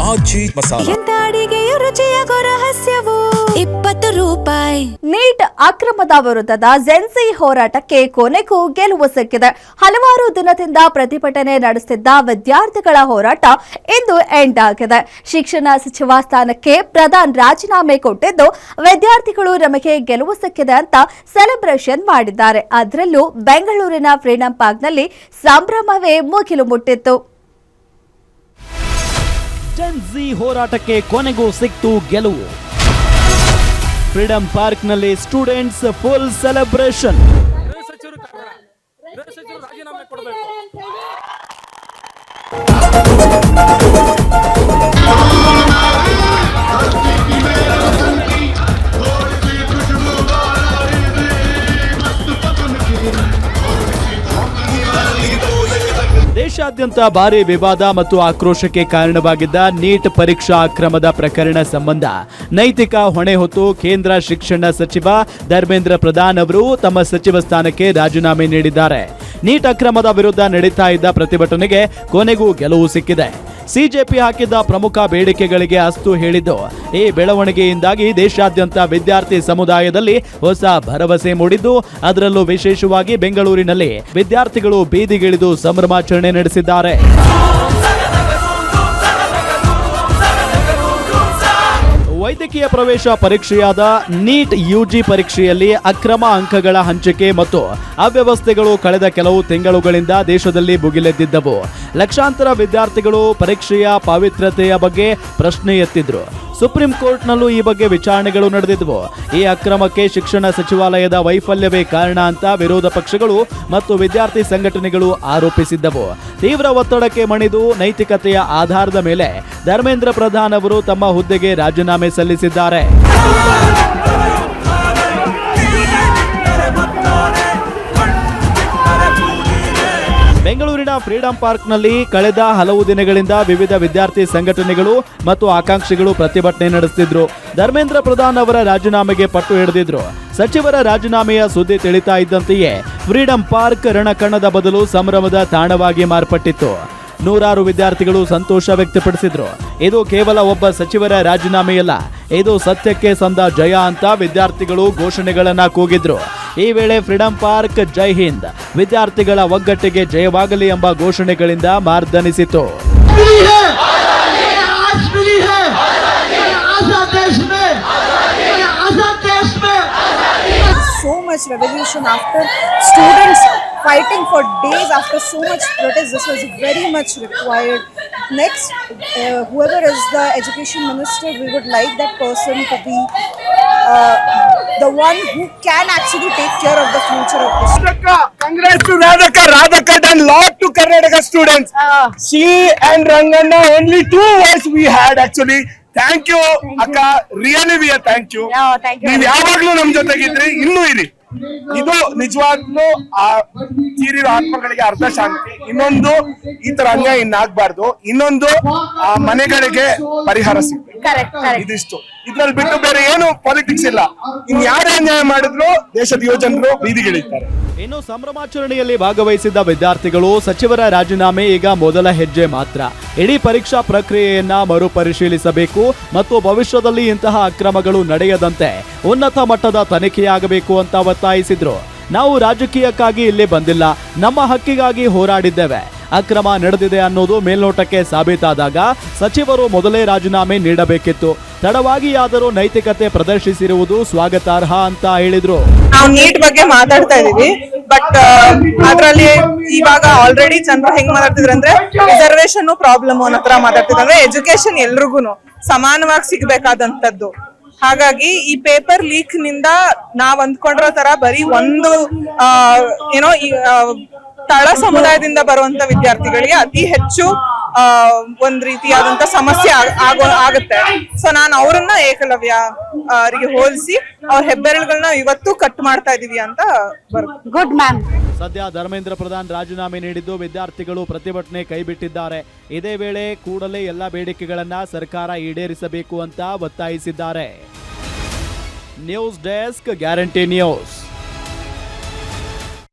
ಆಜಿ ಮಸಾಲ. ಎಂತ ಅಡಿಗೆಯ ರುಚಿಯಾಗೋ ರಹಸ್ಯವು 20 ರೂಪಾಯಿ. ನೀಟ್ ಅಕ್ರಮದ ವಿರುದ್ಧದ ಜೆನ್ಸಿ ಹೋರಾಟಕ್ಕೆ ಕೊನೆಗೂ ಗೆಲುವು ಸಿಕ್ಕಿದೆ. ಹಲವಾರು ದಿನದಿಂದ ಪ್ರತಿಭಟನೆ ನಡೆಸುತ್ತಿದ್ದ ವಿದ್ಯಾರ್ಥಿಗಳ ಹೋರಾಟ ಇಂದು ಎಂಡ್ ಆಗಿದೆ. ಶಿಕ್ಷಣ ಸಚಿವ ಸ್ಥಾನಕ್ಕೆ ಪ್ರಧಾನ್ ರಾಜೀನಾಮೆ ಕೊಟ್ಟಿದ್ದು ವಿದ್ಯಾರ್ಥಿಗಳು ನಮಗೆ ಗೆಲುವು ಸಿಕ್ಕಿದೆ ಅಂತ ಸೆಲೆಬ್ರೇಷನ್ ಮಾಡಿದ್ದಾರೆ. ಅದರಲ್ಲೂ ಬೆಂಗಳೂರಿನ ಫ್ರೀಡಂ ಪಾರ್ಕ್ನಲ್ಲಿ ಸಂಭ್ರಮವೇ ಮುಗಿಲು ಮುಟ್ಟಿತ್ತು. ಜೆನ್ಸಿ ಹೋರಾಟಕ್ಕೆ ಕೊನೆಗೂ ಸಿಕ್ತು ಗೆಲುವು. ಫ್ರೀಡಂ ಪಾರ್ಕ್ನಲ್ಲಿ ಸ್ಟೂಡೆಂಟ್ಸ್ ಫುಲ್ ಸೆಲೆಬ್ರೇಷನ್. ರಾಜೀನಾಮೆ ಕೊಡಬೇಕು. ದೇಶಾದ್ಯಂತ ಭಾರಿ ವಿವಾದ ಮತ್ತು ಆಕ್ರೋಶಕ್ಕೆ ಕಾರಣವಾಗಿದ್ದ ನೀಟ್ ಪರೀಕ್ಷಾ ಅಕ್ರಮದ ಪ್ರಕರಣ ಸಂಬಂಧ ನೈತಿಕ ಹೊಣೆ ಹೊತ್ತು ಕೇಂದ್ರ ಶಿಕ್ಷಣ ಸಚಿವ ಧರ್ಮೇಂದ್ರ ಪ್ರಧಾನ್ ಅವರು ತಮ್ಮ ಸಚಿವ ಸ್ಥಾನಕ್ಕೆ ರಾಜೀನಾಮೆ ನೀಡಿದ್ದಾರೆ. ನೀಟ್ ಅಕ್ರಮದ ವಿರುದ್ಧ ನಡೀತಾ ಇದ್ದ ಪ್ರತಿಭಟನೆಗೆ ಕೊನೆಗೂ ಗೆಲುವು ಸಿಕ್ಕಿದೆ. ಸಿಜೆಪಿ ಹಾಕಿದ್ದ ಪ್ರಮುಖ ಬೇಡಿಕೆಗಳಿಗೆ ಅಸ್ತು ಹೇಳಿದ್ದು ಈ ಬೆಳವಣಿಗೆಯಿಂದಾಗಿ ದೇಶಾದ್ಯಂತ ವಿದ್ಯಾರ್ಥಿ ಸಮುದಾಯದಲ್ಲಿ ಹೊಸ ಭರವಸೆ ಮೂಡಿದ್ದು, ಅದರಲ್ಲೂ ವಿಶೇಷವಾಗಿ ಬೆಂಗಳೂರಿನಲ್ಲಿ ವಿದ್ಯಾರ್ಥಿಗಳು ಬೀದಿಗಿಳಿದು ಸಂಭ್ರಮಾಚರಣೆ ನಡೆಸಿದ್ದಾರೆ. ವೈದ್ಯಕೀಯ ಪ್ರವೇಶ ಪರೀಕ್ಷೆಯಾದ ನೀಟ್ ಯುಜಿ ಪರೀಕ್ಷೆಯಲ್ಲಿ ಅಕ್ರಮ ಅಂಕಗಳ ಹಂಚಿಕೆ ಮತ್ತು ಅವ್ಯವಸ್ಥೆಗಳು ಕಳೆದ ಕೆಲವು ತಿಂಗಳುಗಳಿಂದ ದೇಶದಲ್ಲಿ ಭುಗಿಲೆದ್ದಿದ್ದವು. ಲಕ್ಷಾಂತರ ವಿದ್ಯಾರ್ಥಿಗಳು ಪರೀಕ್ಷೆಯ ಪಾವಿತ್ರ್ಯತೆಯ ಬಗ್ಗೆ ಪ್ರಶ್ನೆ ಎತ್ತಿದ್ರು. ಸುಪ್ರೀಂ ಕೋರ್ಟ್ನಲ್ಲೂ ಈ ಬಗ್ಗೆ ವಿಚಾರಣೆಗಳು ನಡೆದಿದ್ವು. ಈ ಅಕ್ರಮಕ್ಕೆ ಶಿಕ್ಷಣ ಸಚಿವಾಲಯದ ವೈಫಲ್ಯವೇ ಕಾರಣ ಅಂತ ವಿರೋಧ ಪಕ್ಷಗಳು ಮತ್ತು ವಿದ್ಯಾರ್ಥಿ ಸಂಘಟನೆಗಳು ಆರೋಪಿಸಿದ್ದವು. ತೀವ್ರ ಒತ್ತಡಕ್ಕೆ ಮಣಿದು ನೈತಿಕತೆಯ ಆಧಾರದ ಮೇಲೆ ಧರ್ಮೇಂದ್ರ ಪ್ರಧಾನ್ ಅವರು ತಮ್ಮ ಹುದ್ದೆಗೆ ರಾಜೀನಾಮೆ ಸಲ್ಲಿಸಿದ್ದಾರೆ. ಬೆಂಗಳೂರಿನ ಫ್ರೀಡಂ ಪಾರ್ಕ್ನಲ್ಲಿ ಕಳೆದ ಹಲವು ದಿನಗಳಿಂದ ವಿವಿಧ ವಿದ್ಯಾರ್ಥಿ ಸಂಘಟನೆಗಳು ಮತ್ತು ಆಕಾಂಕ್ಷಿಗಳು ಪ್ರತಿಭಟನೆ ನಡೆಸುತ್ತಿದ್ರು. ಧರ್ಮೇಂದ್ರ ಪ್ರಧಾನ್ ಅವರ ರಾಜೀನಾಮೆಗೆ ಪಟ್ಟು ಹಿಡಿದಿದ್ರು. ಸಚಿವರ ರಾಜೀನಾಮೆಯ ಸುದ್ದಿ ತಿಳಿತಾ ಇದ್ದಂತೆಯೇ ಫ್ರೀಡಂ ಪಾರ್ಕ್ ರಣಕಣದ ಬದಲು ಸಂಭ್ರಮದ ತಾಣವಾಗಿ ಮಾರ್ಪಟ್ಟಿತ್ತು. ನೂರಾರು ವಿದ್ಯಾರ್ಥಿಗಳು ಸಂತೋಷ ವ್ಯಕ್ತಪಡಿಸಿದ್ರು. ಇದು ಕೇವಲ ಒಬ್ಬ ಸಚಿವರ ರಾಜೀನಾಮೆಯಲ್ಲ, ಇದು ಸತ್ಯಕ್ಕೆ ಸಂದ ಜಯ ಅಂತ ವಿದ್ಯಾರ್ಥಿಗಳು ಘೋಷಣೆಗಳನ್ನ ಕೂಗಿದ್ರು. ಈ ವೇಳೆ ಫ್ರೀಡಂ ಪಾರ್ಕ್ ಜೈ ಹಿಂದ್, ವಿದ್ಯಾರ್ಥಿಗಳ ಒಗ್ಗಟ್ಟಿಗೆ ಜಯವಾಗಲಿ ಎಂಬ ಘೋಷಣೆಗಳಿಂದ ಮಾರ್ದನಿಸಿತು. So much revolution after students fighting for days after so much protest. This was very much required. Next, whoever is the education minister, we would like that person to be the one who can actually take care of the future of this. Congrats to Radhaka. Radhaka done lot to Karnataka students. She and Ranganna, only 2 words we had actually. Thank you, Akka. Really we are thank you. ನೀವು ಯಾವಾಗ್ಲೂ ನಮ್ ಜೊತೆಗಿದ್ರಿ, ಇನ್ನೂ ಇರಿ. ಇದು ನಿಜವಾಗ್ಲೂ ಆ ತೀರಿರೋ ಆತ್ಮಗಳಿಗೆ ಅರ್ಧ ಶಾಂತಿ. ಇನ್ನೊಂದು ಈ ತರ ಅನ್ಯಾಯ ಇನ್ನಾಗಬಾರ್ದು. ಇನ್ನೊಂದು ಆ ಮನೆಗಳಿಗೆ ಪರಿಹಾರ ಸಿಗ್ಬೇಕು. ಇದಿಷ್ಟು. ಇದ್ರಲ್ಲಿ ಬಿಟ್ಟು ಬೇರೆ ಏನು ಪಾಲಿಟಿಕ್ಸ್ ಇಲ್ಲ. ಇನ್ ಯಾರೇ ಅನ್ಯಾಯ ಮಾಡಿದ್ರು ದೇಶದ ಯುವಜನರು ಬೀದಿಗಿಳಿತಾರೆ. ಇನ್ನು ಸಂಭ್ರಮಾಚರಣೆಯಲ್ಲಿ ಭಾಗವಹಿಸಿದ್ದ ವಿದ್ಯಾರ್ಥಿಗಳು ಸಚಿವರ ರಾಜೀನಾಮೆ ಈಗ ಮೊದಲ ಹೆಜ್ಜೆ ಮಾತ್ರ. ಇಡೀ ಪರೀಕ್ಷಾ ಪ್ರಕ್ರಿಯೆಯನ್ನ ಮರುಪರಿಶೀಲಿಸಬೇಕು ಮತ್ತು ಭವಿಷ್ಯದಲ್ಲಿ ಇಂತಹ ಅಕ್ರಮಗಳು ನಡೆಯದಂತೆ ಉನ್ನತ ಮಟ್ಟದ ತನಿಖೆಯಾಗಬೇಕು ಅಂತ ಒತ್ತಾಯಿಸಿದ್ರು. ನಾವು ರಾಜಕೀಯಕ್ಕಾಗಿ ಇಲ್ಲಿ ಬಂದಿಲ್ಲ, ನಮ್ಮ ಹಕ್ಕಿಗಾಗಿ ಹೋರಾಡಿದ್ದೇವೆ. ಅಕ್ರಮ ನಡೆದಿದೆ ಅನ್ನೋದು ಮೇಲ್ನೋಟಕ್ಕೆ ಸಾಬೀತಾದಾಗ ಸಚಿವರು ಮೊದಲೇ ರಾಜೀನಾಮೆ ನೀಡಬೇಕಿತ್ತು. ತಡವಾಗಿಯಾದರೂ ನೈತಿಕತೆ ಪ್ರದರ್ಶಿಸಿರುವುದು ಸ್ವಾಗತಾರ್ಹ ಅಂತ ಹೇಳಿದ್ರು. ನಾವು ನೀಟ್ ಬಗ್ಗೆ ಮಾತಾಡ್ತಾ ಇದೀವಿ, ಬಟ್ ಅದ್ರಲ್ಲಿ ಇವಾಗ ಆಲ್ರೆಡಿ ಜನರು ಹೆಂಗ್ ಮಾತಾಡ್ತಿದ್ರು ಅಂದ್ರೆ ರಿಸರ್ವೇಶನ್ ಪ್ರಾಬ್ಲಮ್ ಅನ್ನೋ ತರ ಮಾತಾಡ್ತಿದ್ರು. ಅಂದ್ರೆ ಎಜುಕೇಶನ್ ಎಲ್ರಿಗೂ ಸಮಾನವಾಗಿ ಸಿಗ್ಬೇಕಾದಂತದ್ದು. ಹಾಗಾಗಿ ಈ ಪೇಪರ್ ಲೀಕ್ ನಿಂದ ನಾವ್ ಅಂದ್ಕೊಂಡಿರೋ ತರ ಬರೀ ಒಂದು ಏನೋ ತಳ ಸಮುದಾಯದಿಂದ ಬರುವಂತ ವಿದ್ಯಾರ್ಥಿಗಳಿಗೆ ಅತಿ ಹೆಚ್ಚು ಒಂದ್ ರೀತಿಯಾದಂತ ಸಮಸ್ಯೆ ಆಗುತ್ತೆ. ಸೊ ನಾನು ಅವ್ರನ್ನ ಏಕಲವ್ಯ ಅವರಿಗೆ ಹೋಲಿಸಿ ಅವ್ರ ಹೆಬ್ಬೆರಳುಗಳನ್ನ ಇವತ್ತು ಕಟ್ ಮಾಡ್ತಾ ಇದೀವಿ ಅಂತ ಬರುತ್ತೆ. Good ma'am. ಸದ್ಯ ಧರ್ಮೇಂದ್ರ ಪ್ರಧಾನ್ ರಾಜೀನಾಮೆ ನೀಡಿದ್ದು ವಿದ್ಯಾರ್ಥಿಗಳು ಪ್ರತಿಭಟನೆ ಕೈಬಿಟ್ಟಿದ್ದಾರೆ. ಇದೇ ವೇಳೆ ಕೂಡಲೇ ಎಲ್ಲ ಬೇಡಿಕೆಗಳನ್ನ ಸರ್ಕಾರ ಈಡೇರಿಸಬೇಕು ಅಂತ ಒತ್ತಾಯಿಸಿದ್ದಾರೆ. News desk, guarantee news.